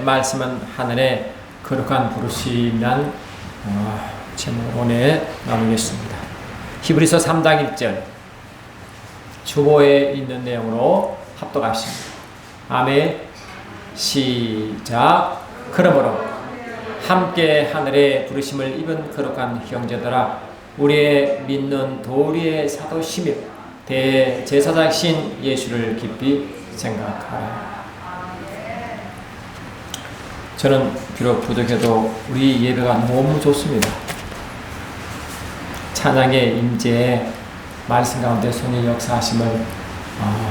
말씀은 하늘의 거룩한 부르심이란 제목으로 오늘 나누겠습니다. 히브리서 3장 1절 주보에 있는 내용으로 합독하십니다. 아멘. 시작. 그러므로 함께 하늘의 부르심을 입은 거룩한 형제들아, 우리의 믿는 도리의 사도시며 대제사장신 예수를 깊이 생각하라. 저는 비록 부족해도 우리 예배가 너무 좋습니다. 찬양의 임재에 말씀 가운데 손의 역사하심을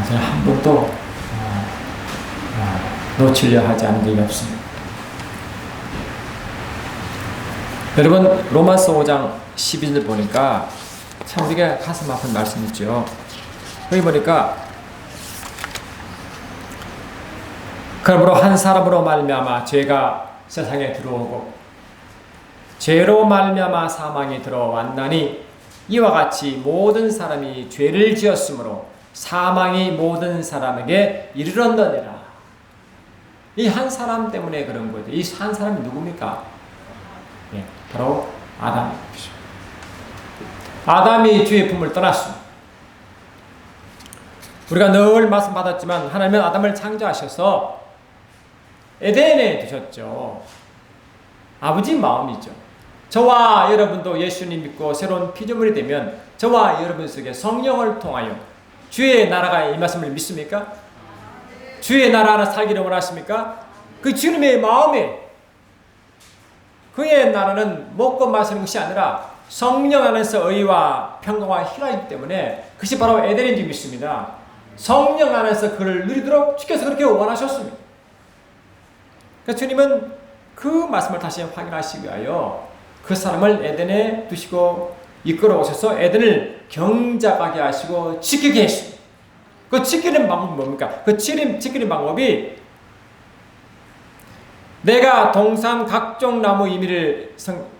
저는 한 번도 놓치려 하지 않은 적이 없습니다. 여러분, 로마서 5장 12절 보니까 참 우리가 가슴 아픈 말씀 있죠. 여기 보니까 그러므로 한 사람으로 말미암아 죄가 세상에 들어오고 죄로 말미암아 사망이 들어왔나니 이와 같이 모든 사람이 죄를 지었으므로 사망이 모든 사람에게 이르렀느니라. 이 한 사람 때문에 그런 거죠. 이 한 사람이 누굽니까? 예, 바로 아담이죠. 아담이 주의 품을 떠났습니다. 우리가 늘 말씀 받았지만 하나님은 아담을 창조하셔서 에덴에 두셨죠. 아버지 마음이죠. 저와 여러분도 예수님 믿고 새로운 피조물이 되면 저와 여러분 속에 성령을 통하여 주의 나라가 임하심을 믿습니까? 주의 나라를 살기를 원하십니까? 그 주님의 마음에 그의 나라는 먹고 마시는 것이 아니라 성령 안에서 의와 평강과 희락이기 때문에 그것이 바로 에덴인 줄 믿습니다. 성령 안에서 그를 누리도록 주께서 그렇게 원하셨습니다. 그러니까 주님은 그 말씀을 다시 확인하시기 위하여 그 사람을 에덴에 두시고 이끌어 오셔서 에덴을 경작하게 하시고 지키게 했습니다. 그 지키는 방법이 뭡니까? 그 지키는 방법이 내가 동산 각종 나무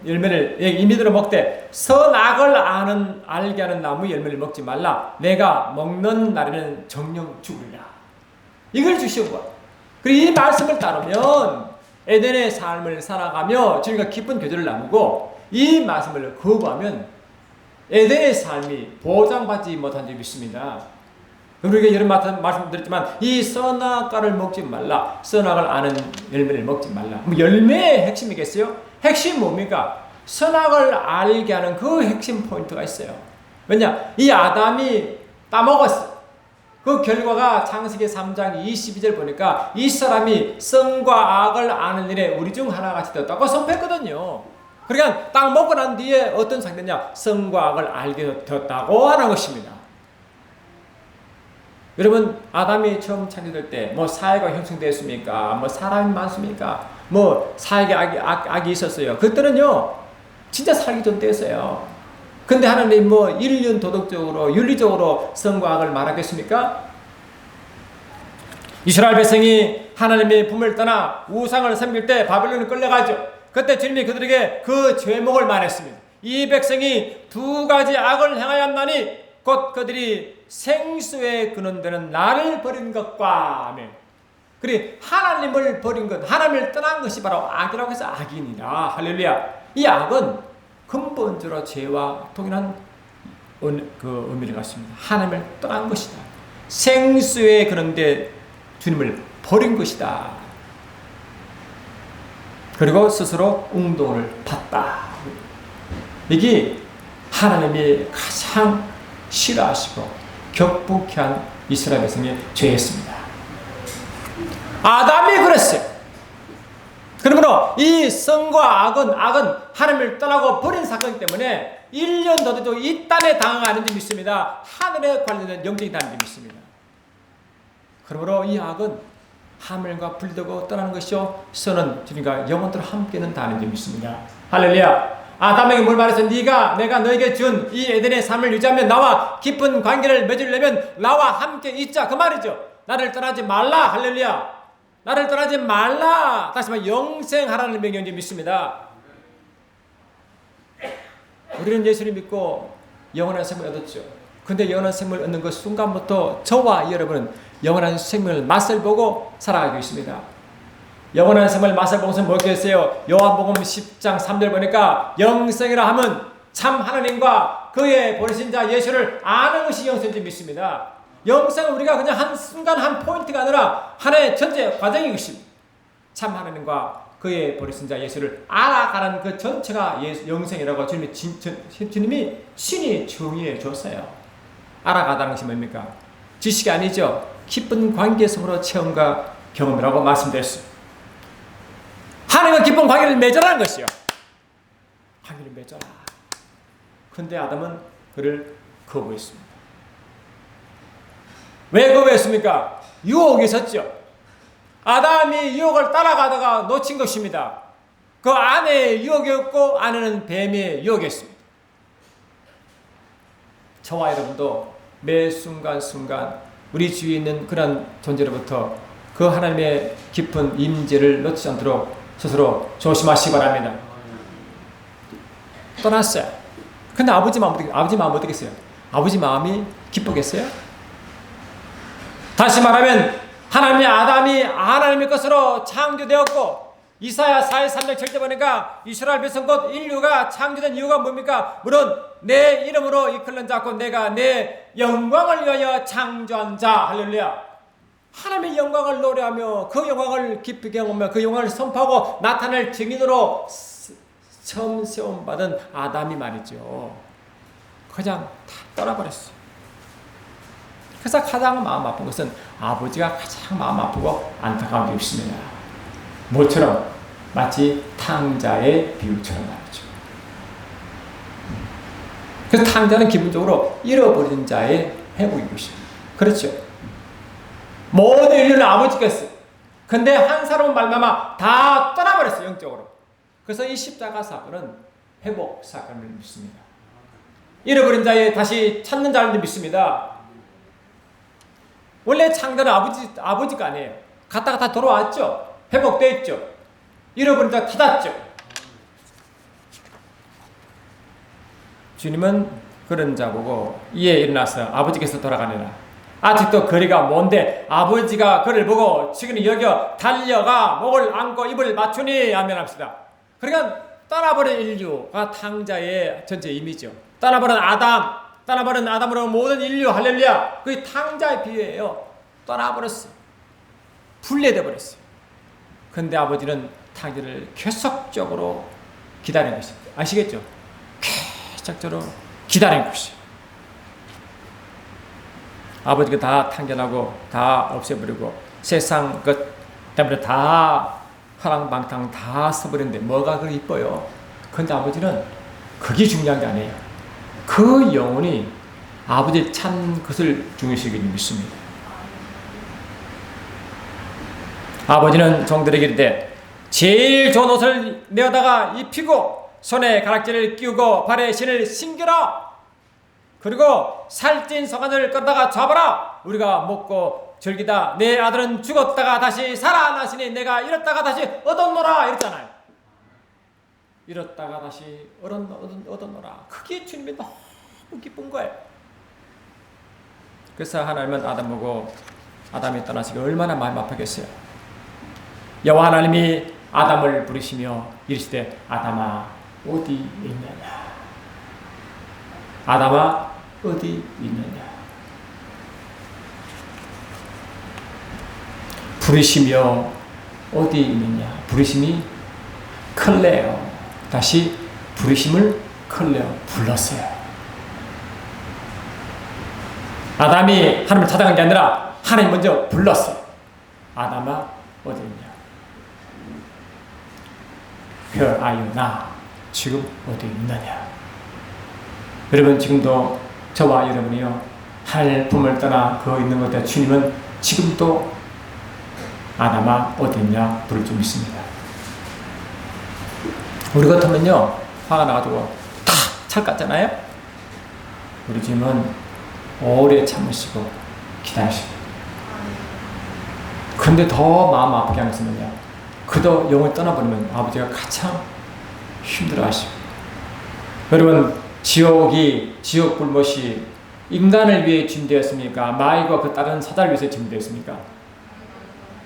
열매를 이미들어 먹되 선악을 알게 하는 나무 열매를 먹지 말라. 내가 먹는 날에는 정령 죽으리라. 이걸 주시고 그리고 이 말씀을 따르면 에덴의 삶을 살아가며 주님과 깊은 교제를 나누고 이 말씀을 거부하면 에덴의 삶이 보장받지 못한 적이 있습니다. 우리가 여러 말씀드렸지만 이 선악과를 먹지 말라. 선악을 아는 열매를 먹지 말라. 열매의 핵심이겠어요? 핵심 뭡니까? 선악을 알게 하는 그 핵심 포인트가 있어요. 왜냐? 이 아담이 따먹었어요. 그 결과가 창세기 3장 22절 보니까 이 사람이 선과 악을 아는 일에 우리 중 하나같이 되었다고 선포했거든요. 그러니까 딱 먹고 난 뒤에 어떤 상태냐? 선과 악을 알게 되었다고 하는 것입니다. 여러분, 아담이 처음 창조될 때 뭐 사회가 형성되었습니까? 뭐 사람이 많습니까? 뭐 사회에 악이 있었어요. 그때는요 진짜 살기 전 때였어요. 근데 하나님 뭐 인륜 도덕적으로 윤리적으로 선과 악을 말하겠습니까? 이스라엘 백성이 하나님의 품을 떠나 우상을 섬길 때 바벨론에 끌려가죠. 그때 주님이 그들에게 그 죄목을 말했습니다. 이 백성이 두 가지 악을 행하였나니 곧 그들이 생수에 근원되는 나를 버린 것과 아멘. 그리고 하나님을 버린 것, 하나님을 떠난 것이 바로 악이라고 해서 악이니라. 할렐루야. 이 악은 근본적으로 죄와 동일한 그 의미를 갖습니다. 하나님을 떠난 것이다. 생수에 그런데 주님을 버린 것이다. 그리고 스스로 운동을 팠다. 이게 하나님이 가장 싫어하시고 격북해 한 이스라엘 백성의 죄였습니다. 아담이 그랬어요. 그러므로 이 선과 악은 하나님을 떠나고 버린 사건이기 때문에 1년 더 돼도 이 땅에 당하는 줄 믿습니다. 하늘에 관련된 영적인 당하는 줄 믿습니다. 그러므로 이 악은 하늘과 분리되고 떠나는 것이요 선은 주님과 영원토록 함께는 당하는 줄 믿습니다. 할렐루야. 아담에게 뭘 말해서 내가 너에게 준 이 에덴의 삶을 유지하면 나와 깊은 관계를 맺으려면 나와 함께 있자 그 말이죠. 나를 떠나지 말라. 할렐루야. 나를 떠나지 말라. 다시 말해 영생하라는 명령을 믿습니다. 우리는 예수를 믿고 영원한 생명을 얻었죠. 근데 영원한 생명을 얻는 그 순간부터 저와 여러분은 영원한 생명을 맛을 보고 살아가고 있습니다. 영원한 생을 맛을 보고서 뭐겠어요? 요한복음 10장 3절 보니까 영생이라 함은 참 하나님과 그의 보내신 자 예수를 아는 것이 영생인지 믿습니다. 영생은 우리가 그냥 한 순간 한 포인트가 아니라 하나의 전체 과정인 것입니다. 참 하나님과 그의 보내신 자 예수를 알아가는 그 전체가 영생이라고 주님이 친히 정의해 줬어요. 알아가다는 것이 뭡니까? 지식이 아니죠. 기쁜 관계 속으로 체험과 경험이라고 말씀드렸습니다. 하나님과 기쁜 관계를 맺어라는 것이요. 관계를 맺어라. 근데 아담은 그를 거부했습니다. 왜 거부했습니까? 유혹이 있었죠. 아담이 유혹을 따라가다가 놓친 것입니다. 그 아내의 유혹이었고 아내는 뱀의 유혹이었습니다. 저와 여러분도 매 순간순간 우리 주위에 있는 그런 존재로부터 그 하나님의 깊은 임재를 놓치지 않도록 스스로 조심하시기 바랍니다. 떠났어요. 근데 아버지 마음 어떻겠어요? 아버지 마음이 기쁘겠어요? 다시 말하면 하나님의 아담이 하나님의 것으로 창조되었고 이사야 43장 7절 보니까 이스라엘 백성 곧 인류가 창조된 이유가 뭡니까? 물론 내 이름으로 이끌는 자고 내가 내 영광을 위하여 창조한 자. 할렐루야. 하나님의 영광을 노래하며 그 영광을 깊이 경험하며 그 영광을 선포하고 나타낼 증인으로 처음 세움받은 아담이 말이죠. 그냥 다 떠나버렸어요. 그래서 가장 마음 아픈 것은 아버지가 가장 마음 아프고 안타까운 게 있습니다. 뭐처럼? 마치 탕자의 비유처럼 말이죠. 그래서 탕자는 기본적으로 잃어버린 자의 회복인 것입니다. 그렇죠? 모든 인류는 아버지께서 근데 한 사람은 말마마 다 떠나버렸어요. 영적으로. 그래서 이 십자가 사건은 회복 사건을 믿습니다. 잃어버린 자의 다시 찾는 자를 믿습니다. 원래 창조는 아버지가 아니에요. 갔다가 다 돌아왔죠. 회복됐죠. 잃어버린 자 찾았죠. 주님은 그런 자 보고 이에 일어나서 아버지께서 돌아가니라. 아직도 거리가 먼데 아버지가 그를 보고 지금 여겨 달려가 목을 안고 입을 맞추니 아멘 합시다. 그러니까 떠나버린 인류가 탕자의 전체 이미지죠. 떠나버린 아담으로 모든 인류 할렐루야. 그게 탕자의 비유예요. 떠나버렸어요. 분리돼 버렸어요. 근데 아버지는 탕자를 계속적으로 기다린 것입니다. 아시겠죠? 계속적으로 기다린 것이에요. 아버지가 다 탕전하고 다 없애버리고 세상 것 때문에 다 화랑방탕 다 써버렸는데 뭐가 그렇게 이뻐요? 근데 아버지는 그게 중요한 게 아니에요. 그 영혼이 아버지의 찬 것을 중요시하게 믿습니다. 아버지는 종들에게 이르되 제일 좋은 옷을 내어다가 입히고 손에 가락지를 끼우고 발에 신을 신겨라. 그리고 살찐 소간을 끌다가 잡아라. 우리가 먹고 즐기다. 내 아들은 죽었다가 다시 살아나시니 내가 잃었다가 다시 얻었노라. 이랬잖아요. 잃었다가 다시 얻었노라. 그게 주님이 너무 기쁜 거예요. 그래서 하나님은 아담 보고 아담이 떠나시기 얼마나 마음 아프겠어요. 여호와 하나님이 아담을 부르시며 이르시되 아담아 어디 있느냐. 아담아 어디 있느냐. 부르시며 어디 있느냐. 부르심이 클레어. 다시 부르심을 클레어 불렀어요. 아담이 하나님을 찾아간 게 아니라 하나님 먼저 불렀어요. 아담아 어디 있냐. Where are you now? 지금 어디 있느냐. 여러분 지금도 저와 여러분이요 하늘 품을 떠나 그 있는 것 같아 주님은 지금도 아담아 어디 있냐 부를 줄 믿습니다. 우리 같으면요 화가 나가지고 다 찰깠잖아요. 우리 주님은 오래 참으시고 기다리시고 근데 더 마음 아프게 하는 것은 뭐냐. 그도 영을 떠나버리면 아버지가 가장 힘들어하시고 여러분 지옥 불못이 인간을 위해 준비되었습니까? 마귀와 그 다른 사자를 위해서 준비되었습니까?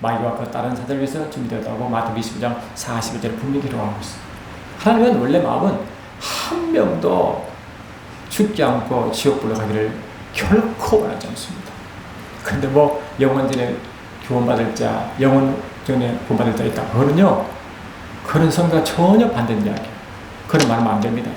마귀와 그 다른 자들을 위해서 준비되었다고 마태복음 22장 41절에 분명히 기록하고 있어요. 하나님은 원래 마음은 한 명도 죽지 않고 지옥불로 가기를 결코 원하지 않습니다. 그런데 뭐 영원전에 구원받을 자, 영원전에 구원받을 자 있다. 그런 성경과 전혀 반대된 이야기예요. 그런 말하면 안 됩니다.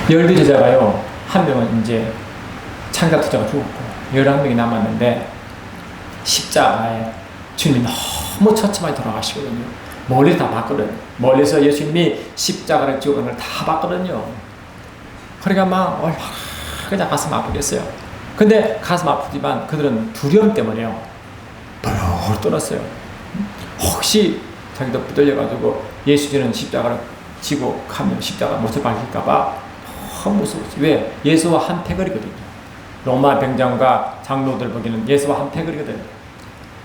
열두 제자가요, 한 명은 이제 창자 투자가 죽었고 11명이 남았는데 십자가에 주님이 너무 처참하게 돌아가시거든요. 멀리 다 봤거든요. 멀리서 예수님이 십자가를 찍은 걸 다 봤거든요. 그러니까 막 얼마나 그냥 가슴 아프겠어요. 근데 가슴 아프지만 그들은 두려움 때문에요, 벌벌 떨었어요. 혹시 자기도 붙들려가지고 예수님은 십자가를 지고 가면 십자가 못을 밝힐까봐 너무 무서웠어요. 왜? 예수와 한 패거리거든요. 로마 병장과 장로들 보기에는 예수와 한 패거리거든요.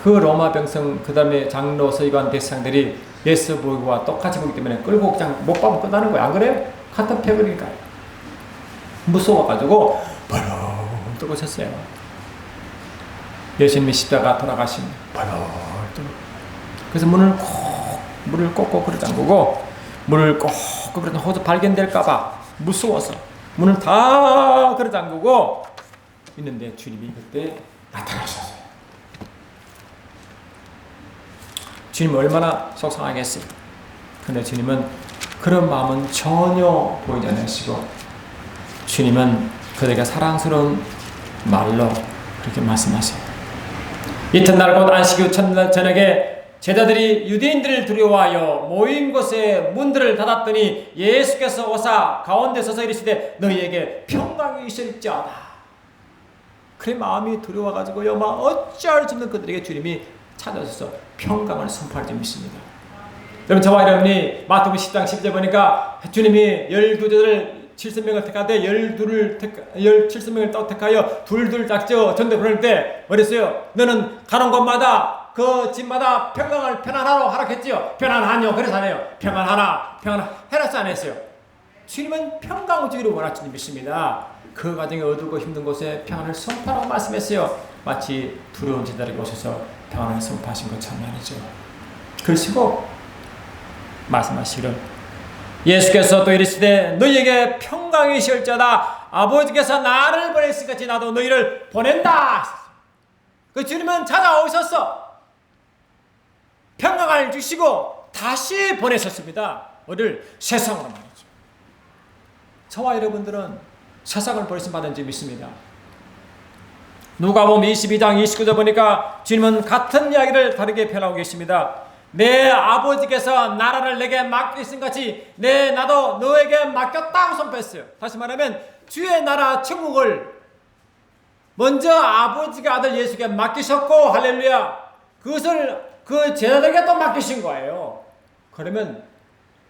그 로마 병성, 그 다음에 장로, 서기관, 대상들이 예수 보기와 똑같이 보기 때문에 끌고 그냥 못 박으면 끝나는 거야. 안 그래요? 같은 패거리니까요. 무서워가지고 벌벌 떨고 있었어요. 예수님이 십자가 돌아가시면 벌벌 떨고. 그래서 문을 꼭꼭 그려 잠그고, 문을 꼭꼭 그려 호수 발견될까봐 무서워서 문을 다 그려 잠그고 있는데 주님이 그때 나타나셨어요. 주님은 얼마나 속상하겠어요. 그런데 주님은 그런 마음은 전혀 보이지 않으시고, 주님은 그들에게 사랑스러운 말로 그렇게 말씀하세요. 이튿날 곧 안식 후 첫날 저녁에 제자들이 유대인들을 두려워하여 모인 곳에 문들을 닫았더니 예수께서 오사 가운데 서서 이르시되 너희에게 평강이 있을지어다. 그의 마음이 두려워가지고요, 막 어찌할 수 없는 그들에게 주님이 찾아서서 평강을 선포할 줄 믿습니다. 여러분, 저와 여러분이 마태복음 10장 10절 보니까 주님이 12제자를 70명을 택하되 17명을 또 택하여 둘둘 작져 전대 보낼 때 뭐랬어요? 너는 가는 곳마다 그 집마다 평강을 편안하라고 하락했지요. 편안하뇨. 그래서 안 해요. 평안하라. 해라서 안 했어요. 주님은 평강을 주기를 원하시는 분이십니다. 그 과정에 어두고 힘든 곳에 평안을 선포하라고 말씀했어요. 마치 두려운 제자들에게 오셔서 평안을 선포하신 것처럼 말이죠. 그러시고 말씀하시기를 예수께서 또 이르시되 너희에게 평강이 있을지어다. 아버지께서 나를 보내신 같이 나도 너희를 보낸다. 그 주님은 찾아오셨어. 평강을 주시고 다시 보내셨습니다. 어딜? 세상으로 말이죠. 저와 여러분들은 세상을 버리심 받은 줄 믿습니다. 누가복음 22장 29절 보니까 주님은 같은 이야기를 다르게 표현하고 계십니다. 내 아버지께서 나라를 내게 맡기신 같이 나도 너에게 맡겼다고 선포했어요. 다시 말하면 주의 나라 천국을 먼저 아버지가 아들 예수께 맡기셨고, 할렐루야, 그것을 그 제자들에게 또 맡기신 거예요. 그러면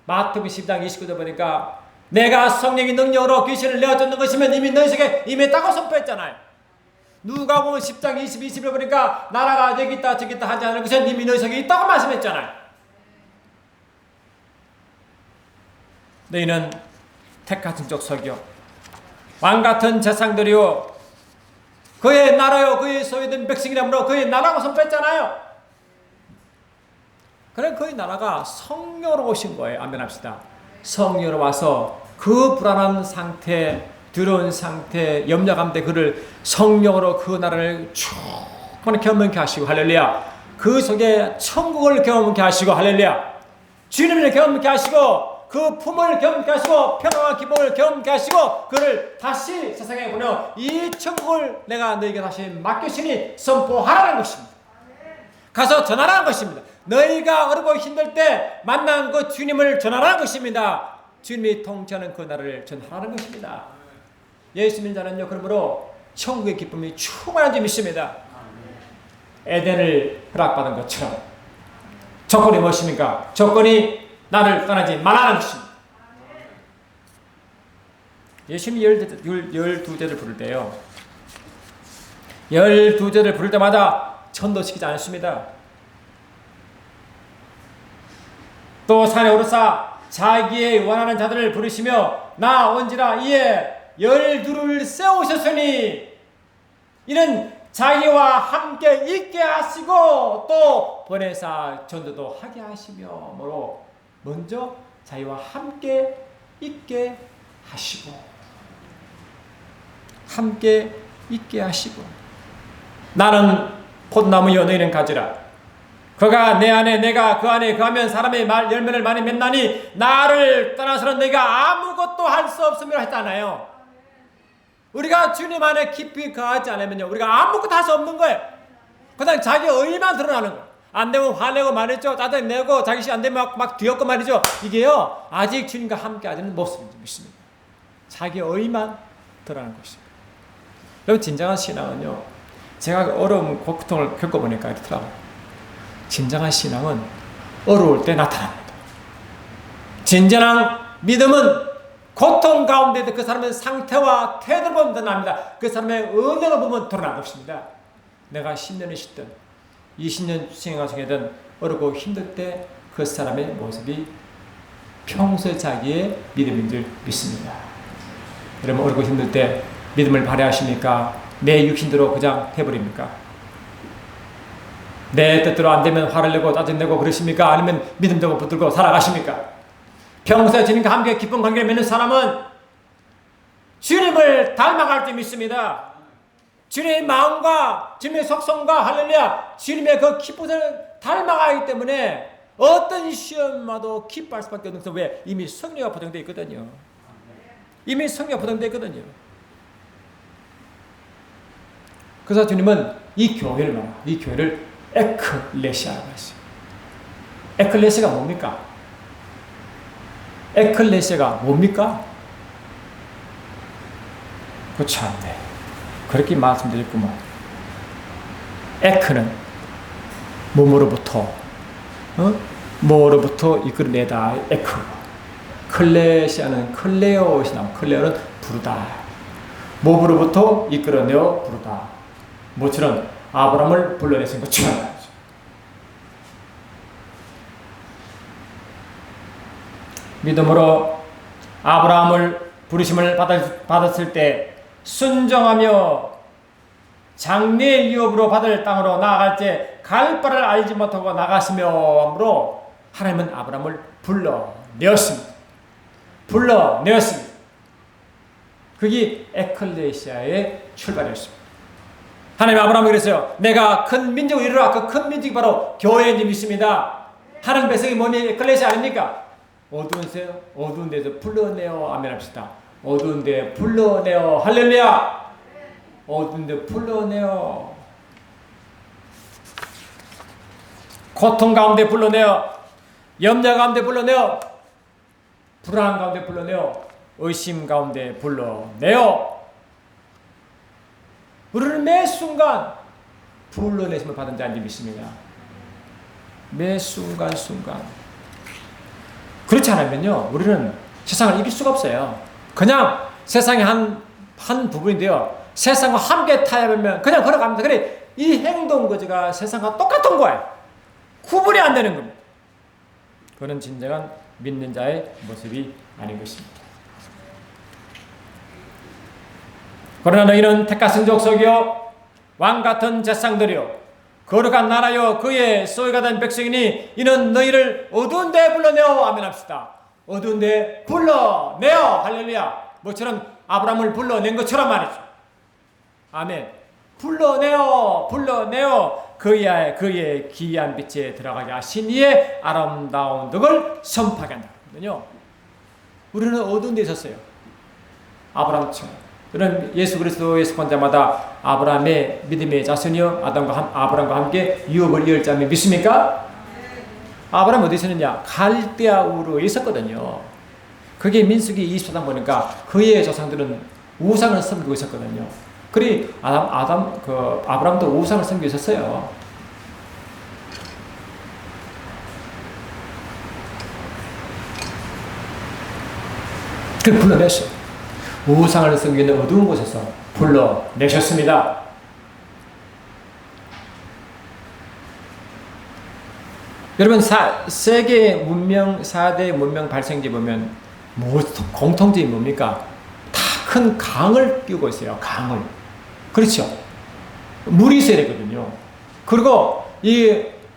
마태복음 10장 29절 보니까 내가 성령의 능력으로 귀신을 내어쫓는 것이면 이미 너희에게 임했다고 선포했잖아요. 누가복음 10장 21절 보니까 나라가 여기 있다 저기 있다 하지 않을 것은 이미 너희에게 있다고 말씀했잖아요. 너희는 택하신 족 속이요 왕같은 제상들이요 그의 나라요 그의 소유된 백성이라므로 그의 나라고 선포했잖아요. 그래, 그의 나라가 성령으로 오신 거예요. 아멘 합시다. 성령으로 와서 그 불안한 상태, 두려운 상태, 염려 가운데 그를 성령으로 그 나라를 충분히 경험케 하시고, 할렐루야, 그 속에 천국을 경험케 하시고, 할렐루야, 주님을 경험케 하시고, 그 품을 경험케 하시고, 평화와 기쁨을 경험케 하시고, 그를 다시 세상에 보내 이 천국을 내가 너에게 다시 맡기시니 선포하라는 것입니다. 가서 전하라는 것입니다. 너희가 어렵고 힘들 때 만난 그 주님을 전하라는 것입니다. 주님이 통치하는 그 나라를 전하라는 것입니다. 예수 믿는 자는요, 그러므로 천국의 기쁨이 충만한 줄 믿습니다. 에덴을 허락받은 것처럼 조건이 무엇입니까? 조건이 나를 떠나지 말라는 것입니다. 예수님이 12제를 부를 때요, 12제를 부를 때마다 전도시키지 않습니다. 또 산에 오르사 자기의 원하는 자들을 부르시며 나 온지라 이에 열두를 세우셨으니 이는 자기와 함께 있게 하시고 또 보내사 전도도 하게 하시며 뭐로 먼저 자기와 함께 있게 하시고 함께 있게 하시고 나는 폿나무여 너희는 가지라 그가 내 안에 내가 그 안에 거하면 사람의 말 열매를 많이 맺나니 나를 떠나서는 너희가 아무것도 할 수 없음이라 했잖아요. 우리가 주님 안에 깊이 거하지 않으면요 우리가 아무것도 할 수 없는 거예요. 그냥 자기 의만 드러나는 거예요. 안 되면 화내고 말이죠. 짜증내고 자기 시 안 되면 막 뒤엎고 말이죠. 이게요 아직 주님과 함께 하는 모습인지 믿습니다. 자기 의만 드러나는 것입니다. 여러분 진정한 신앙은요 제가 어려움 고통을 겪어보니까 이렇더라고요. 진정한 신앙은 어려울 때 나타납니다. 진정한 믿음은 고통 가운데도 그 사람의 상태와 태도를 보면 드러납니다. 그 사람의 은혜를 보면 드러나는 것입니다. 내가 10년을 쉬든 20년 수행하 중에든 어렵고 힘들 때 그 사람의 모습이 평소 자기의 믿음인 줄 믿습니다. 여러분 어렵고 힘들 때 믿음을 발휘하십니까? 내 육신대로 그냥 해버립니까? 내 뜻대로 안 되면 화를 내고 짜증내고 그러십니까? 아니면 믿음대로 붙들고 살아가십니까? 평소에 주님과 함께 깊은 관계를 맺는 사람은 주님을 닮아갈 때 믿습니다. 주님의 마음과 주님의 속성과 할렐루야 주님의 그 기쁨을 닮아가기 때문에 어떤 시험마도 기뻐할 수밖에 없는 것은 왜? 이미 성령과 보정되어 있거든요. 이미 성령과 보정되어 있거든요. 그래서 주님은 이 교회를 말합니다. 이 교회를 에클레시아라고 했어요. 에클레시아가 뭡니까? 에클레시아가 뭡니까? 참네. 그렇게 말씀드렸구만. 에크는 몸으로부터 뭐로부터 이끌어내다 에크. 클레시아는 클레오시 나온 클레오는 부르다. 몸으로부터 이끌어내어 부르다. 모처럼 아브라함을 불러내신 것처럼 믿음으로 아브라함을 부르심을 받았을 때 순종하며 장래 유업으로 받을 땅으로 나아갈 때 갈 바를 알지 못하고 나갔으며 함으로 하나님은 아브라함을 불러내었습니다. 불러내었습니다. 그게 에클레시아의 출발이었습니다. 하나님 아브라함이 그랬어요. 내가 큰 민족을 이루라. 그 큰 민족이 바로 교회인 줄 믿습니다. 하나님 백성이 뭐니? 에클레시아 아닙니까? 어두운 데서 불러내어 아멘 합시다. 어두운 데 불러내어 할렐루야. 어두운 데 불러내어 고통 가운데 불러내어 염려 가운데 불러내어 불안 가운데 불러내어 의심 가운데 불러내어 우리는 매 순간 불러내심을 받은 자인지 믿습니다. 매 순간 그렇지 않으면요 우리는 세상을 이길 수가 없어요. 그냥 세상의 한 부분인데요 세상과 함께 타협하면 그냥 걸어갑니다. 그래 이 행동 거지가 세상과 똑같은 거예요. 구분이 안 되는 겁니다. 그는 진정한 믿는 자의 모습이 아닌 것입니다. 그러나 너희는 택하신 족속이요 왕같은 제사장들이요 거룩한 나라요 그의 소유가 된 백성이니 이는 너희를 어두운 데 불러내어 아멘 합시다. 어두운 데 불러내어 할렐루야. 뭐처럼 아브라함을 불러낸 것처럼 말이죠. 아멘. 불러내어 그의 기이한 빛에 들어가게 하신 이의 아름다운 덕을 선포하게 한다거든요. 우리는 어두운 데 있었어요. 아브라함처럼. 그런 예수 그리스도의 속한 자마다 아브라함의 믿음의 자손이요 아브라함과 함께 유업을 이을 자면 믿습니까? 아브라함 어디 있었느냐? 갈대아 우르에 있었거든요. 그게 민수기 24장 보니까 그의 조상들은 우상을 섬기고 있었거든요. 그리 아브라함도 우상을 섬기고 있었어요. 그걸 불러냈어요. 우상을 섬기는 어두운 곳에서 불러내셨습니다. 여러분 세계 문명 4대 문명 발생지 보면 뭐 공통점이 뭡니까? 다 큰 강을 끼고 있어요. 강을. 그렇죠. 물이 있어야 되거든요. 그리고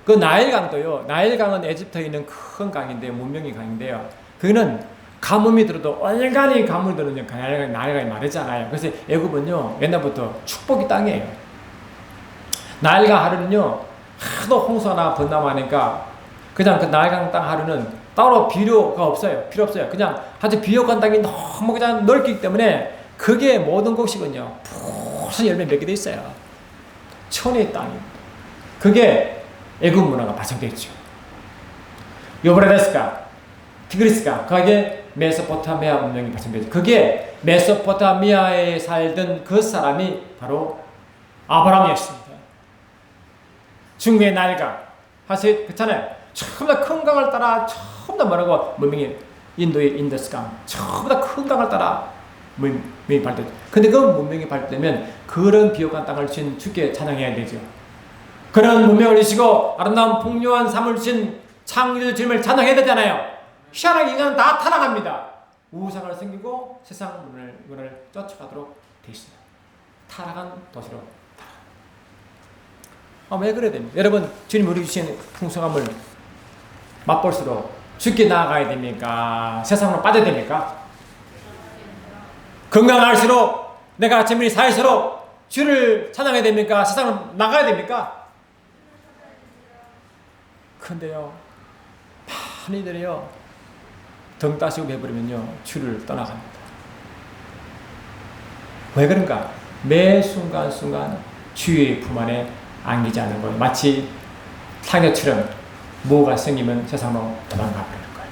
그 나일강도요. 나일강은 에집트에 있는 큰 강인데 문명의 강인데요. 그거는 가뭄이 들어도 얼간히 가뭄이 들어도 나일강이 마르잖아요. 그래서 애굽은요 옛날부터 축복의 땅이에요. 나일강 하루는요 하도 홍수나 번남하니까 그냥 그 나일강 땅 하루는 따로 필요가 없어요. 필요 없어요. 그냥 아주 비옥한 땅이 너무 그냥 넓기 때문에 그게 모든 곡식은요 푸른 열매 맺게 돼 있어요. 천의 땅입니다. 그게 애굽 문화가 발전되어 있죠. 요브라데스가 티그리스가 거기에 메소포타미아 문명이 발전되죠. 그게 메소포타미아에 살던 그 사람이 바로 아브라함이었습니다. 중국의 나일강 사실 그렇잖아요. 전부 다 큰 강을 따라 전부 다 뭐라고 문명이 인도의 인더스강 전부 다 큰 강을 따라 문명이 발달되죠. 근데 그 문명이 발달되면 그런 비옥한 땅을 주신 주께 찬양해야 되죠. 그런 문명을 주시고 아름다운 풍요한 삶을 주신 창조주 주님을 찬양해야 되잖아요. 희한하게 인간은 다 타락합니다. 우상을 섬기고 세상 문을 쫓아가도록 되어 있습니다. 타락한 도시로 왜 그래야 됩니까? 여러분 주님 우리 주신 풍성함을 맛볼수록 주께 나아가야 됩니까? 세상으로 빠져야 됩니까? 건강할수록 내가 재미있게 살수록 주를 찬양해야 됩니까? 세상으로 나가야 됩니까? 근데요 많이들이요 등 따시고 배부르면요 주를 떠나갑니다. 왜 그런가? 매 순간순간 주의 품 안에 안기지 않는 거예요. 마치 타격처럼 뭐가 생기면 세상으로 도망가 버리는 거예요.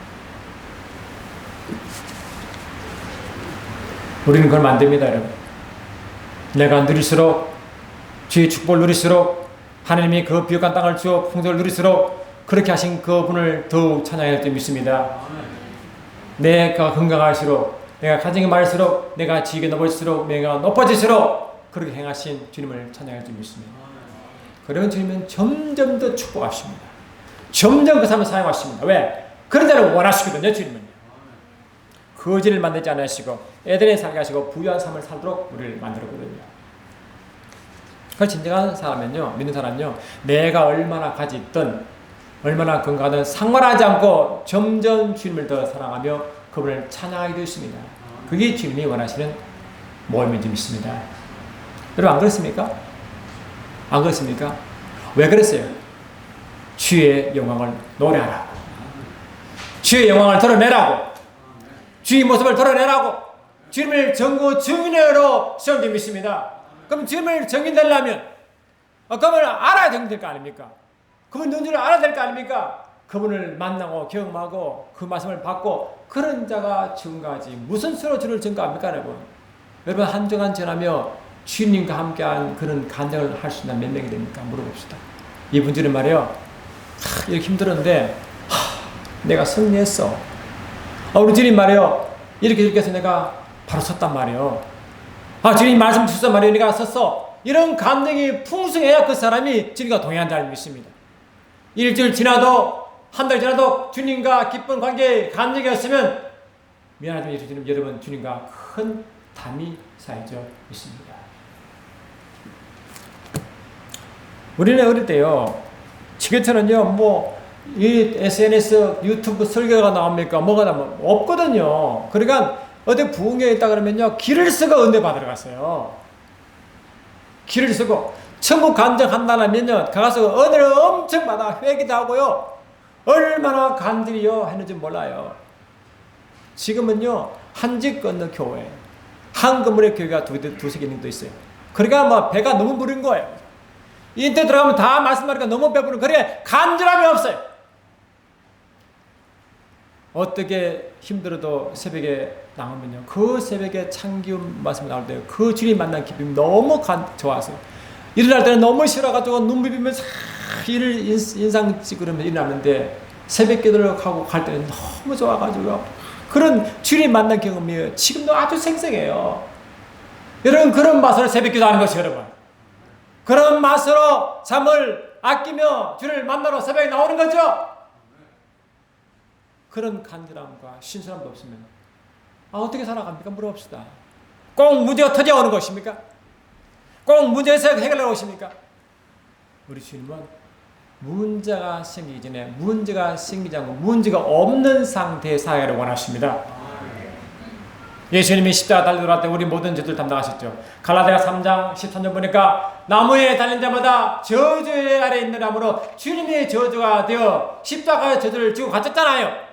우리는 그걸 만듭니다, 여러분. 내가 누릴수록 주의 축복을 누릴수록 하나님이 그 비옥한 땅을 주어 풍성을 누릴수록 그렇게 하신 그분을 더욱 찬양할 줄 믿습니다. 내가 건강할수록 내가 가정이 많을수록 내가 지위가 높을수록 내가 높아질수록 그렇게 행하신 주님을 찬양할 줄 믿습니다. 그러면 주님은 점점 더 축복하십니다. 점점 그 삶을 사용하십니다. 왜? 그런 자를 원하시거든요. 주님은요. 거지를 만들지 않으시고 애들에 살게 하시고 부유한 삶을 살도록 우리를 만들었거든요. 그 진정한 사람은요, 믿는 사람은요, 내가 얼마나 가지 있든 얼마나 건강하든 상관하지 않고 점점 주님을 더 사랑하며 그분을 찬양하게 되었습니다. 그게 주님이 원하시는 모임인지 믿습니다. 여러분 안 그렇습니까? 안 그렇습니까? 왜 그랬어요? 주의 영광을 노래하라고, 주의 영광을 드러내라고, 주의 모습을 드러내라고, 주님을 전구 증인으로 시험되어 믿습니다. 그럼 주님을 증인되려면 그분을 알아야 증인될 거 아닙니까? 그분 누군지를 알아야 될 거 아닙니까? 그분을 만나고 경험하고 그 말씀을 받고 그런 자가 증거하지 무슨 수로 주를 증거합니까? 여러분 한 주간 지나며 주님과 함께한 그런 간증을 할 수 있는 몇 명이 됩니까? 물어봅시다. 이분들은 말이요 이렇게 힘들었는데 내가 승리했어. 우리 주님 말이요 이렇게 해서 내가 바로 섰단 말이요. 주님 말씀 주셨단 말이요 내가 섰어. 이런 감정이 풍성해야 그 사람이 주님과 동행한다는 믿습니다. 일주일 지나도 한 달 지나도 주님과 기쁜 관계에 감정이 없으면 미안하지만 여러분 주님과 큰 담이 쌓여져 있습니다. 우리는 어릴 때요 지금처럼요 이 SNS 유튜브 설교가 나옵니까? 뭐가 나오면 없거든요. 그러니까 어디 부흥회에 있다 그러면요 길을 쓰고 은혜 받으러 갔어요. 길을 쓰고 천국 간증한다면요 가서 은혜를 엄청 받아 회개도 하고요 얼마나 간절히요 했는지 몰라요. 지금은요 한집 건너 교회 한 건물의 교회가 두세 개는 또 있어요. 그러니까 배가 너무 부른 거예요. 인터넷 들어가면 다 말씀하니까 너무 배부른 그래 간절함이 없어요. 어떻게 힘들어도 새벽에 나오면요 그 새벽에 참기운 말씀이 나올 때 그 주님 만난 기쁨이 너무 좋아서 일어날 때는 너무 싫어가지고 눈 비비면서 인상 찌그러면 일어나는데 새벽 기도를 하고 갈 때는 너무 좋아가지고 그런 주님 만난 경험이 지금도 아주 생생해요. 여러분 그런 맛으로 새벽 기도하는 것이 여러분 그런 맛으로 잠을 아끼며 주를 만나러 새벽에 나오는 거죠. 그런 간절함과 신선함도 없으면 어떻게 살아갑니까? 물어봅시다. 꼭 문제가 터져오는 것입니까? 꼭 문제에서 해결하러 오십니까? 우리 주님은 문제가 생기기 전에 문제가 생기지 않고 문제가 없는 상태의 사회를 원하십니다. 예수님이 십자가 달리러 때 우리 모든 죄들 담당하셨죠. 갈라디아 3장 13절 보니까 나무에 달린 자마다 저주 아래 있는 나무로 주님의 저주가 되어 십자가의 저주를 지고 갇혔잖아요.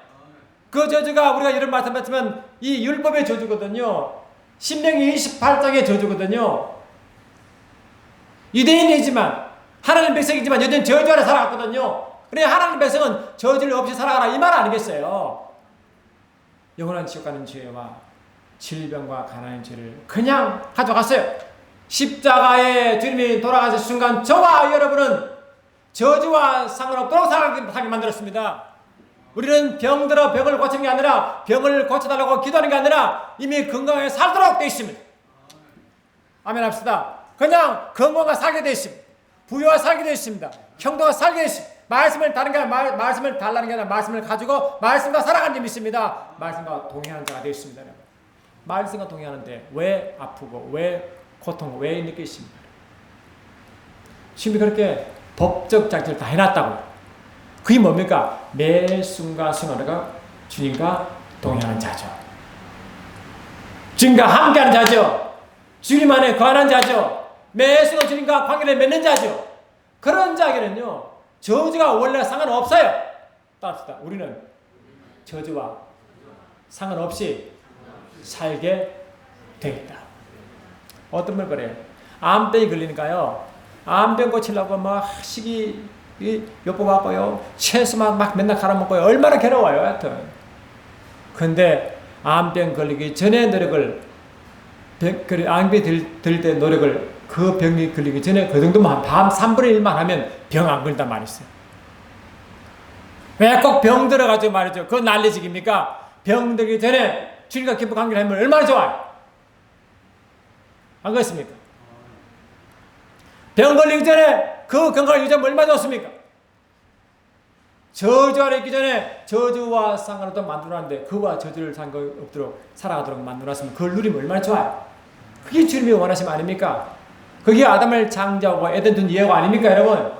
그 저주가 우리가 이런 말씀했지만 이 율법의 저주거든요. 신명기 28장의 저주거든요. 유대인이지만 하나님 백성이지만 여전히 저주 아래 살아갔거든요. 그래 하나님 백성은 저주를 없이 살아가라 이 말 아니겠어요. 영원한 지옥 가는 죄와 질병과 가난의 죄를 그냥 가져갔어요. 십자가에 주님이 돌아가신 순간 저와 여러분은 저주와 상관없도록 살게 만들었습니다. 우리는 병들어 병을 고치는 게 아니라 병을 고쳐달라고 기도하는 게 아니라 이미 건강하게 살도록 되어 있습니다. 아멘 합시다. 그냥 건강하게 살게 되어 있습니다. 부유와 살게 되어 있습니다. 형도가 살게 되어 있습니다. 말씀을 다른 게 아니라 말씀을 달라는 게 아니라 말씀을 가지고 말씀과 살아가는 게 믿습니다. 말씀과 동행하는 자가 되어 있습니다. 여러분. 말씀과 동행하는데 왜 아프고 왜 고통 왜 느끼십니까? 주님이 그렇게 법적 장치를 다 해놨다고요. 그게 뭡니까? 매 순간순간 우리가 주님과 동행하는 자죠. 주님과 함께하는 자죠. 주님 안에 거하는 자죠. 매 순간 주님과 관계를 맺는 자죠. 그런 자에게는요 저주가 원래 상관없어요. 따릅시다. 우리는 저주와 상관없이 살게 되겠다. 어떤 말 그래요? 암병이 걸리니까요. 암병 고치려고 막 식이 요법 하고요. 채소만 막 맨날 갈아먹고요. 얼마나 괴로워요. 하여튼. 근데 암병 걸리기 전에 노력을 암병이 들 때 노력을 그 병이 걸리기 전에 그 정도만 밤 3분의 1만 하면 병 안 걸린단 말이 있어요. 왜 꼭 병 들어가지고 말이죠. 그건 난리직입니까? 병 들기 전에 주님과 깊은 관계를 하면 얼마나 좋아요? 안 그렇습니까? 병 걸리기 전에 그 건강을 유지하면 얼마나 좋습니까? 저주 아래 있기 전에 저주와 상관없도록 만들어놨는데 그와 저주를 상관없도록 살아가도록 만들어놨으면 그걸 누리면 얼마나 좋아요? 그게 주님이 원하심 아닙니까? 그게 아담을 창조하고 에덴 둔 예고 아닙니까 여러분?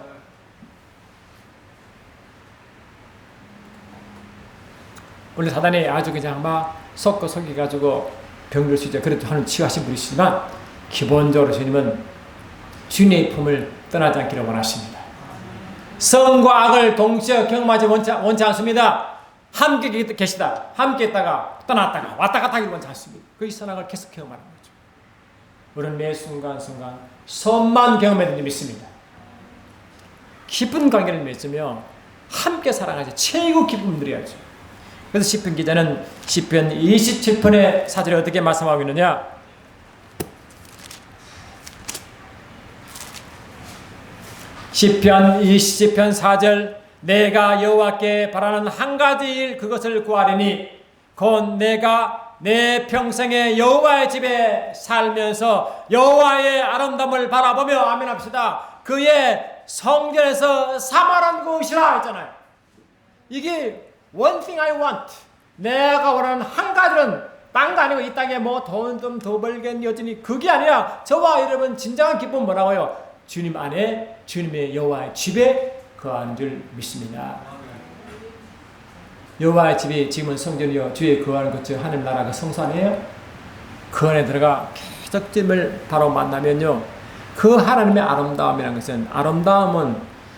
원래 사단이 아주 그냥 막 속여가지고 병들 수 있죠. 그래도 하나님 치유하신 분이시지만 기본적으로 주님은 주님의 품을 떠나지 않기를 원하십니다. 선과 악을 동시에 경험하지 원치 않습니다. 함께 계시다. 함께 있다가 떠났다가 왔다 갔다 하기를 원치 않습니다. 그 선악을 계속 경험하는 거죠. 우리는 매 순간순간 선만 경험해야 되는 믿습니다. 깊은 관계를 맺으며 함께 살아가지 최고 기쁨을 누려야죠. 그래서 시편 기자는 시편 27편의 사절에 어떻게 말씀하고 있느냐? 시편 27편 4절 내가 여호와께 바라는 한 가지 일 그것을 구하리니 곧 내가 내 평생에 여호와의 집에 살면서 여호와의 아름다움을 바라보며 아멘 합시다. 그의 성전에서 사모하는 것이라 했잖아요. 이게 one thing I want. 내가 원하는 한 가지는 딴 거 아니고 이 땅에 뭐 돈 좀 더 벌겠니 여전히 그게 아니라 저와 여러분 진정한 기쁨은 뭐라고요? 주님 안에 주님의 여호와의 집에 거하는 줄 믿습니다. 여호와의 집이 지금은 성전이요 주의 거하는 것 즉 하늘 나라 그 성소 아니에요? 그 안에 들어가 계속 주님을 바로 만나면요 그 하나님의 아름다움이라는 것은 아름다움은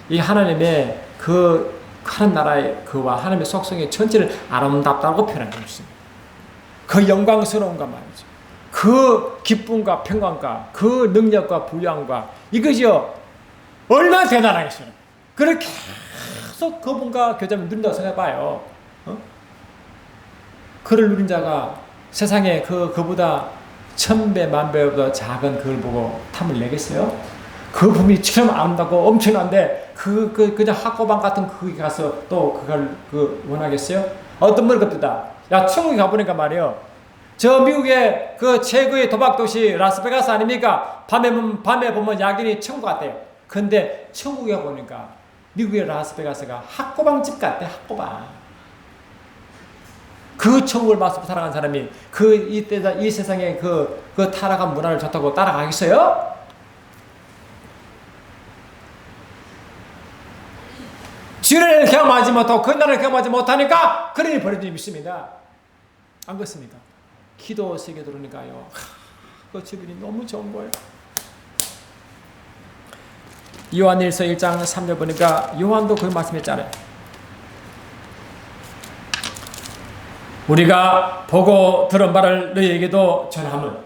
이 하나님의 그 하나님 나라의 그와 하나님의 속성의 전체를 아름답다고 표현한 것입니다. 그 영광스러움과 말이죠. 그 기쁨과 평강과 그 능력과 부유함과 이것이요 얼마나 대단하겠어요. 그렇게 계속 그분과 교제를 누린다고 생각해봐요. 그를 누린 자가 세상에 그보다 1000배 만배보다 작은 그걸 보고 탐을 내겠어요? 그 분이 참 아름답고 엄청난데 그냥 학고방 같은 거기 가서 또 그걸 원하겠어요? 어떤 분을 겁니다. 야 천국에 가보니까 말이에요. 저 미국의 그 최고의 도박 도시 라스베가스 아닙니까? 밤에 보면 야경이 천국 같대요. 근데 천국에 보니까 미국의 라스베가스가 학고방집 같대. 학고방. 그 천국을 맛보고 살아간 사람이 이 세상에 그 타락한 문화를 좋다고 따라가겠어요? 주를 경험하지 못하고 그 나라를 경험하지 못하니까 그러니 버려진 믿습니다. 안 그렇습니까? 기도 세계 들으니까요. 그 주변이 너무 좋은 거예요. 요한일서 1장 3절 보니까 요한도 그 말씀했잖아요. 우리가 보고 들은 바를 너희에게도 전함은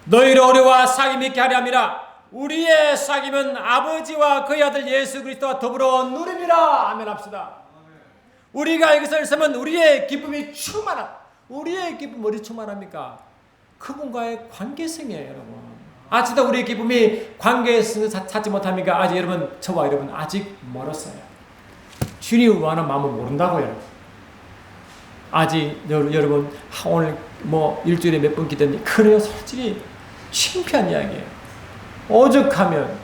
너희를 어려와 사귐 있게 하려 함이라. 우리의 사귐은 아버지와 그의 아들 예수 그리스도와 더불어 누림이라. 아멘 합시다. 우리가 이것을 쓰면 우리의 기쁨이 충만한, 우리의 기쁨 어디 충만합니까? 그분과의 관계성이에요, 여러분. 아직도 우리의 기쁨이 관계성을 찾지 못합니까? 아직 여러분, 저와 여러분 아직 멀었어요. 주님이 원하는 마음을 모른다고요. 아직 여러분 오늘 뭐 일주일에 몇 번 기도했는데 그래요. 솔직히 창피한 이야기예요. 오죽하면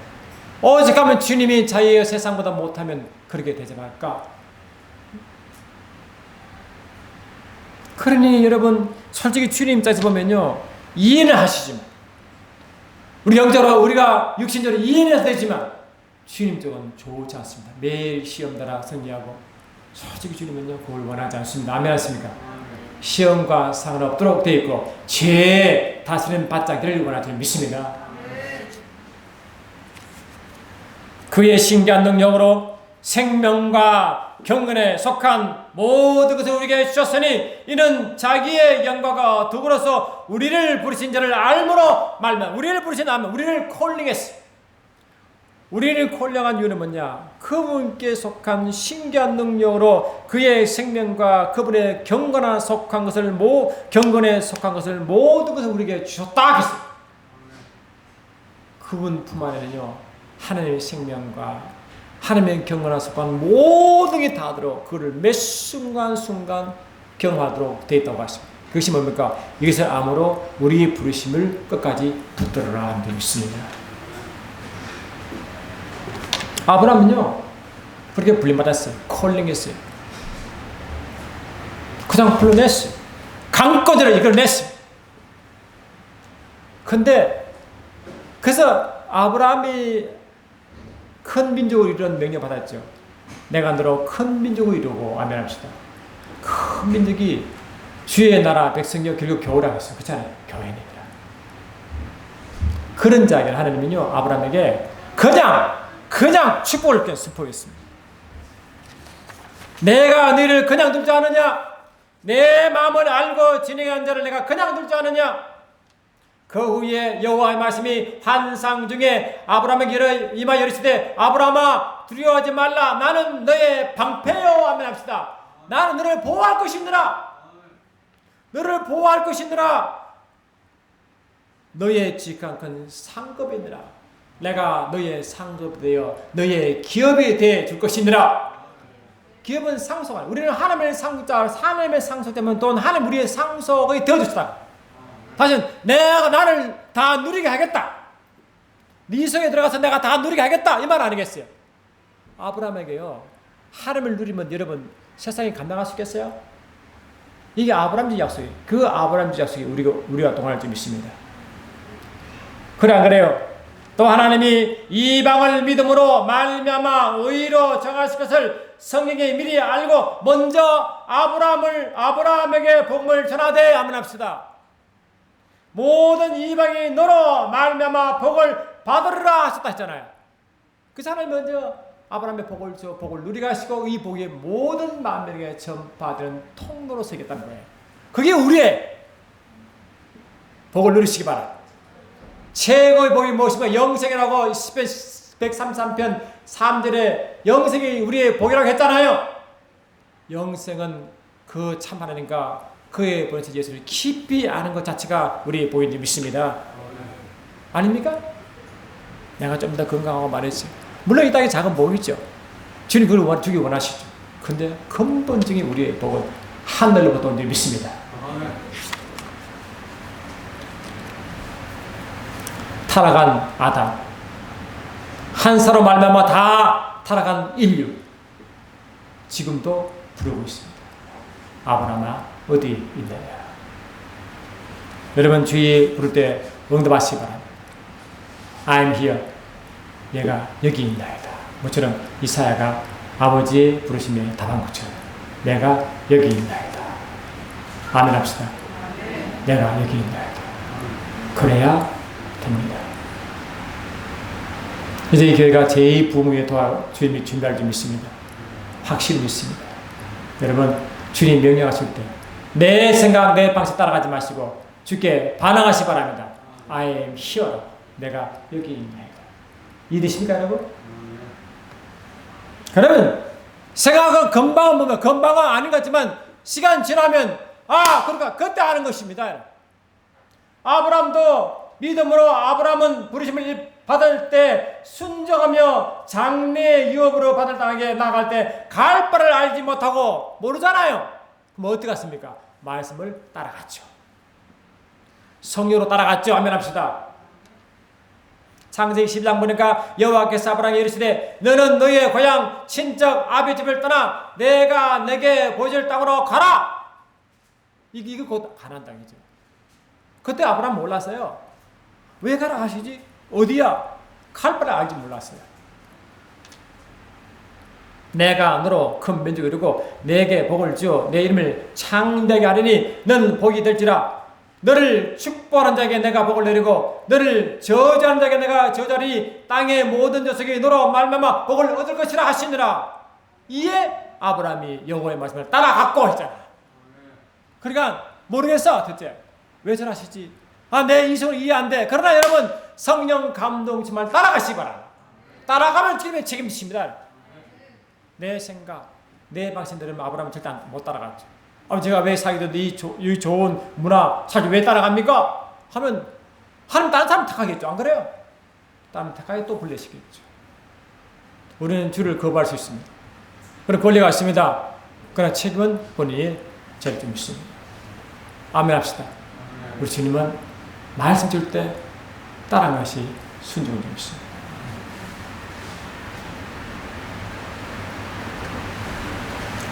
주님이 자기의 세상보다 못하면 그렇게 되지 말까? 그러니 여러분 솔직히 주님 입장에서 보면요, 이해는 하시지만 우리 영적으로 우리가 육신적으로 이해는 되지만 주님 쪽은 좋지 않습니다. 매일 시험 달아 승리하고 솔직히 주님은요 그걸 원하지 않습니다. 아멘 하십니까? 시험과 상관없도록 되어 있고 죄 다스리는 바짝기를 원하지 믿습니다. 그의 신기한 능력으로 생명과 경건에 속한 모든 것을 우리에게 주셨으니 이는 자기의 영광과 더불어서 우리를 부르신 자를 알므로 말면, 우리를 부르신 알면 우리를 콜링했어. 우리를 콜링한 이유는 뭐냐? 그분께 속한 신기한 능력으로 그의 생명과 그분의 경건에 속한 것을 모든 것을 우리에게 주셨다 했어. 그분 품 안에는요 하나님의 생명과 하나님의 경건에 속한 모든 게 다 들어 그를 매 순간순간 경험하도록 되어 있다고 하십니다. 그것이 뭡니까? 이것을 암으로 우리의 부르심을 끝까지 붙들어라 하는 데 있습니다. 아브라함은요 그렇게 불림받았어요. 콜링했어요. 그냥 불러냈어요. 강권으로 이끌어냈어요. 근데 그래서 아브라함이 큰 민족을 이루는 명령 받았죠. 내가 너로 큰 민족을 이루고 아멘 합시다. 큰 민족이 주의 나라 백성이요 결국 교회라고 했어요. 그렇잖아요. 교회입니다. 그런 자에게 하나님은요 아브라함에게 그냥 축복을 선포했습니다. 내가 너희를 그냥 둘 줄 아느냐? 내 마음을 알고 진행한 자를 내가 그냥 둘 줄 아느냐? 그 후에 여호와의 말씀이 환상 중에 아브라함에게 임하여 이르시되 아브라함아 두려워하지 말라. 나는 너의 방패요. 아멘 합시다. 나는 너를 보호할 것이니라. 너를 보호할 것이니라. 너의 지극한 큰 상급이니라. 내가 너의 상급이 되어 너의 기업이 되어 줄 것이니라. 기업은 상속아. 우리는 하나님의 상속되면 또 하나님 우리의 상속이 되어 주시다. 다시는 내가 나를 다 누리게 하겠다. 네 성에 들어가서 내가 다 누리게 하겠다. 이 말 아니겠어요? 아브라함에게요. 하나님을 누리면 여러분 세상에 감당할 수 있겠어요? 이게 아브라함의 약속이에요. 그 아브라함의 약속이 우리와 동행할 줄 믿습니다. 그래 안 그래요? 또 하나님이 이방을 믿음으로 말미암아 의로 정하실 것을 성경에 미리 알고 먼저 아브라함에게 복음을 전하되 아멘 합시다. 모든 이방이 너로 말미암아 복을 받으리라 하셨다 했잖아요. 그 사람이 먼저 아브라함의 복을 누리게 하시고 이 복이 모든 만민에게 전파되는 통로로 서겠다는 거예요. 그게 우리의 복을 누리시기 바랍니다. 최고의 복이 무엇인가? 영생이라고 133편 3절에 영생이 우리의 복이라고 했잖아요. 영생은 그 참 하나님과 그의 보내신 예수를 깊이 아는 것 자체가 우리의 복인 줄 믿습니다. 아닙니까? 내가 좀 더 건강하고 말했어요. 물론 이 땅에 작은 복이 있죠. 주님 그걸 주기 원하시죠. 근데 근본적인 우리의 복은 하늘로부터 온 줄 믿습니다. 타락한 아담, 한 사람 말미암아 다 타락한 인류, 지금도 부르고 있습니다. 아브라함아 어디 있느냐. 여러분 주의 부를 때 응답하시기 바랍니다. I'm here. 내가 여기 있나이다. 모처럼 이사야가 아버지의 부르심에 답한 것처럼 내가 여기 있나이다. 아멘 합시다. 내가 여기 있나이다. 그래야 됩니다. 이제 이 교회가 제2부흥회 도와 주님이 준비할 줄 믿습니다. 확실히 믿습니다. 여러분 주님 명령하실 때 내 생각 내 방식 따라가지 마시고 주께 반항하시 바랍니다. I am here. 내가 여기 있나이다. 이해되십니까 여러분? 그러면 생각은 금방은 보면 금방은 아닌 것 같지만 시간 지나면 그러니까 그때 아는 것입니다. 아브라함도 믿음으로 아브라함은 부르심을 받을 때 순종하며 장래의 유업으로 받을 당하게 나갈 때 갈 바를 알지 못하고 모르잖아요. 그럼 어떻게 갔습니까? 말씀을 따라갔죠. 성령으로 따라갔죠. 아멘 합시다. 창세기 12장 보니까 여호와께서 아브라함에게 이르시되 너는 너의 고향 친척 아비 집을 떠나 내가 내게 보여줄 땅으로 가라. 이게 곧 가나안 땅이죠. 그때 아브라함 몰랐어요. 왜 가라 하시지? 어디야? 갈 바를 알지 몰랐어요. 내가 너로 큰 민족을 이루고 내게 복을 주어 내 이름을 창대하게 하리니 넌 복이 될지라. 너를 축복하는 자에게 내가 복을 내리고 너를 저주하는 자에게 내가 저주하리니 땅의 모든 녀석이 너로 말미암아 복을 얻을 것이라 하시니라. 이에 아브라함이 여호와의 말씀을 따라갔고 했잖아. 그러니까 모르겠어 대체 왜 저러시지? 내 이성은 이해 안 돼. 그러나 여러분 성령 감동 정말 따라가시기 바랍니다. 따라가면 주님의 책임지십니다. 내 생각, 내 방식 들으면 아브라함은 절대 못 따라갔죠. 제가 왜 사기도 이 좋은 문화 사기 왜 따라갑니까? 하면 하나님 다른 사람 택하겠죠. 안 그래요? 다른 택하게 또 불러시겠죠. 우리는 주를 거부할 수 있습니다. 그런 권리가 있습니다. 그러나 책임은 본인이 질 줄 믿습니다. 아멘 합시다. 우리 주님은 말씀 줄 때 따라하는 것이 순종을 믿습니다.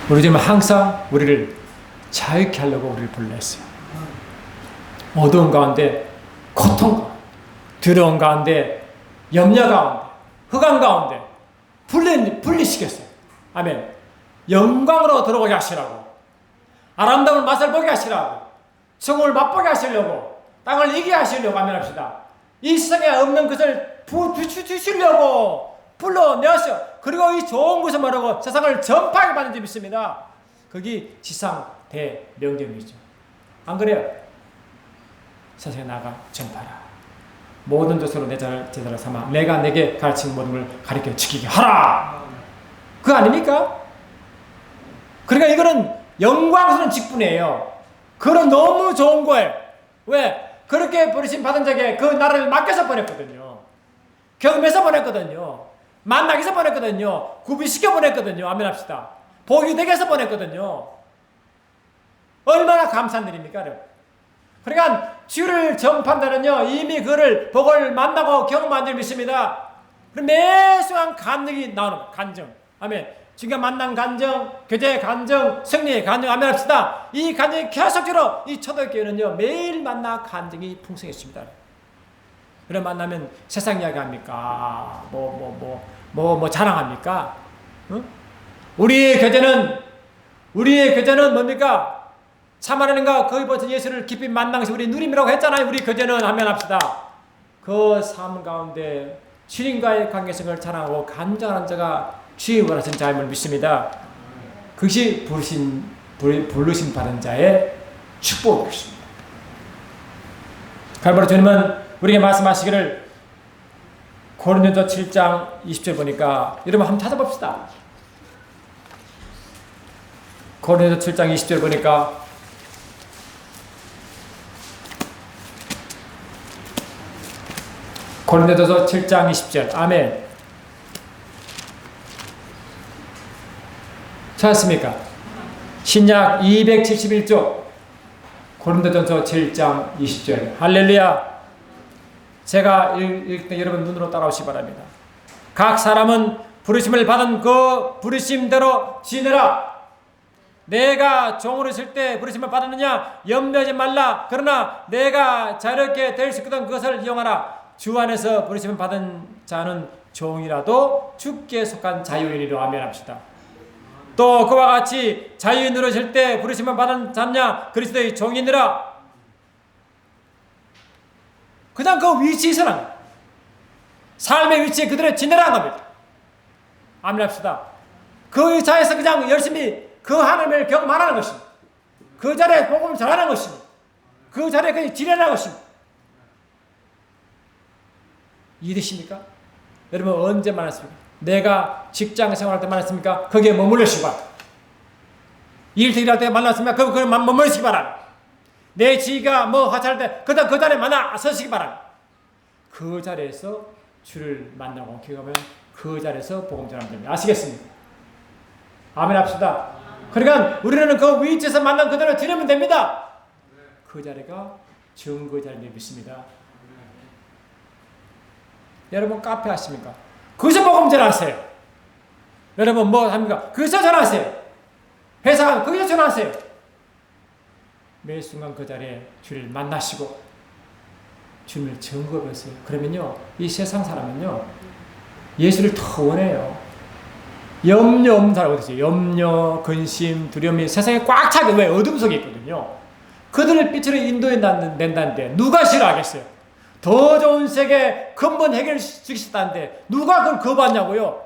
우리 주님은 항상 우리를 자유케 하려고 우리를 불렀어요. 어두운 가운데, 고통 가운데, 두려움 가운데, 염려 가운데, 흑암 가운데 분리시켰어요. 아멘. 영광으로 들어오게 하시라고, 아름다운 맛을 보게 하시라고, 성을 맛보게 하시려고, 땅을 이기게 하시려고 아멘 합시다. 이 세상에 없는 것을 주시려고 불러내었어요. 그리고 이 좋은 것을 말하고 세상을 전파하게 받는 줄 믿습니다. 그게 지상 대명령이죠. 안 그래요? 세상에 나가 전파라. 모든 것으로 내 제자를 삼아 내가 내게 가르친 모든 걸 가르쳐 지키게 하라. 그거 아닙니까? 그러니까 이거는 영광스러운 직분이에요. 그건 너무 좋은 거예요. 왜? 그렇게 부르심 받은 자에게 그 나라를 맡겨서 보냈거든요. 경험해서 보냈거든요. 만나기 위해서 보냈거든요. 구비시켜 보냈거든요. 아멘 합시다. 복이 되게 해서 보냈거든요. 얼마나 감사한 일입니까? 그러니까 주를 전파한다는요, 이미 그를 복을 만나고 경험한 줄 믿습니다. 그럼 매 순간 간증이 나오는 거예요. 간증. 아멘. 주가 만난 간증, 교제의 간증, 승리의 간증. 아멘 합시다. 이 간증이 계속적으로 이 초대교회는요, 매일 만나 간증이 풍성했습니다. 그래 만나면 세상 이야기 합니까? 뭐 자랑합니까? 응? 우리의 교제는 뭡니까? 참 하나님과 거기 보신 예수를 깊이 만난 것이 우리 누림이라고 했잖아요. 우리 교제는 하면 합시다. 그 삶 가운데 주님과의 관계성을 자랑하고 간증하는 자가 주의 원하신 자임을 믿습니다. 그것이 부르심 받은 자의 축복이었습니다. 갈보로 주님은 우리에게 말씀하시기를 고린도서 7장 20절 보니까 여러분 한번 찾아봅시다. 고린도서 7장 20절 보니까 고린도서 7장 20절 아멘. 찾았습니까? 신약 271쪽 고린도전서 7장 20절 할렐루야. 제가 읽을 때 여러분 눈으로 따라오시기 바랍니다. 각 사람은 부르심을 받은 그 부르심대로 지내라. 내가 종으로 있을 때 부르심을 받았느냐? 염려하지 말라. 그러나 내가 자유롭게 될 수 있거든 그것을 이용하라. 주 안에서 부르심을 받은 자는 종이라도 주께 속한 자유인이로 아멘합시다. 또 그와 같이 자유인으로 질 때 부르심을 받은 자냐? 그리스도의 종이니라. 그냥 그 위치에 서는 삶의 위치에 그대로 지내라는 겁니다. 아멘합시다. 그 자에서 그냥 열심히 그 하나님을 경험하라는 것입니다. 그 자리에 복음을 전하는 것입니다. 그 자리에 그냥 지내라는 것입니다. 이해되십니까? 여러분 언제 만났습니까? 내가 직장 생활할 때 만났습니까? 거기에 머물러시기 바랍니다. 일을 할 때 만났습니까? 거기에 머물러시기 바랍니다. 내 지가 하차할 때 그 자리에 만나 서시기 바랍니다. 그 자리에서 주를 만나고 기억하면 그 자리에서 복음 전하면 됩니다. 아시겠습니까? 아멘 합시다. 그러니까 우리는 그 위치에서 만난 그대로 드리면 됩니다. 그 자리가 증거의 자리를 믿습니다. 여러분 카페 하십니까? 거기서 복음 전하세요. 여러분 뭐 합니까? 거기서 전하세요. 회사 거기서 전하세요. 매 순간 그 자리에 주를 만나시고 주님을 증거하세요. 그러면요 이 세상 사람은요 예수를 더 원해요. 염려 없는 사람 어디 있어요? 염려, 근심, 두려움이 세상에 꽉 차게 왜 어둠 속에 있거든요. 그들을 빛으로 인도해낸다는데 누가 싫어하겠어요? 더 좋은 세계 근본 해결시키셨다는데 누가 그걸 거부하냐고요?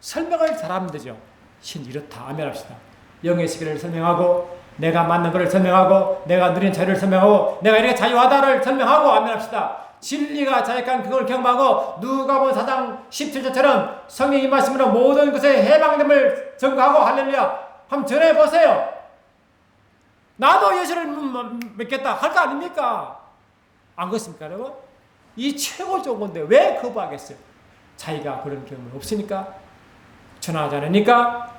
설명을 잘하면 되죠. 신 이렇다 아멘합시다. 영의 세계를 설명하고 내가 만난 것을 설명하고 내가 누린 자유를 설명하고 내가 이렇게 자유하다를 설명하고 아멘합시다. 진리가 자익한 그걸 경험하고 누가복음 4장 17절처럼 성령이 임하심으로 모든 것에 해방됨을 전가하고 할렐루야 한번 전해보세요. 나도 예수를 믿겠다 할 거 아닙니까? 안 그렇습니까 여러분? 이 최고 좋은 건데 왜 거부하겠어요? 자기가 그런 경험이 없으니까 전하지 않으니까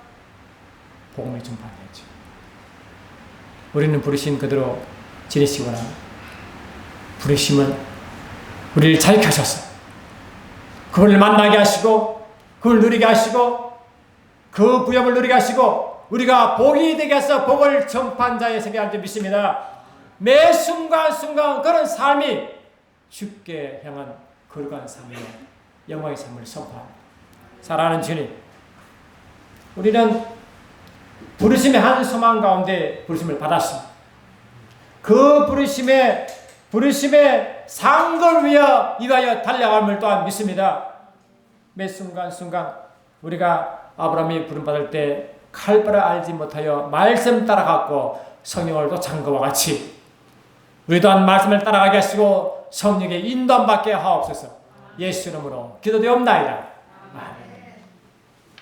복음을 전파해야죠. 우리는 부르신 그대로 지내시거나 부르심은 우리를 자유케 하셔서 그분을 만나게 하시고 그분을 누리게 하시고 그 부여을 누리게 하시고 우리가 복이 되게 해서 복을 전파한 자의 세계를 줄 믿습니다. 매 순간순간 그런 삶이 주께 향한 거룩한 삶이요 영광의 삶을 선포합니다. 사랑하는 주님, 우리는 부르심의 한 소망 가운데 부르심을 받았습니다. 그 부르심의 상을 위하여 달려감을 또한 믿습니다. 매 순간순간 우리가 아브라함이 부름받을 때 칼바를 알지 못하여 말씀 따라갔고 성령을 또 장거와 같이 우리 또한 말씀을 따라가게 하시고 성령의 인도함 받게 하옵소서. 예수 이름으로 기도되옵나이다. 아멘.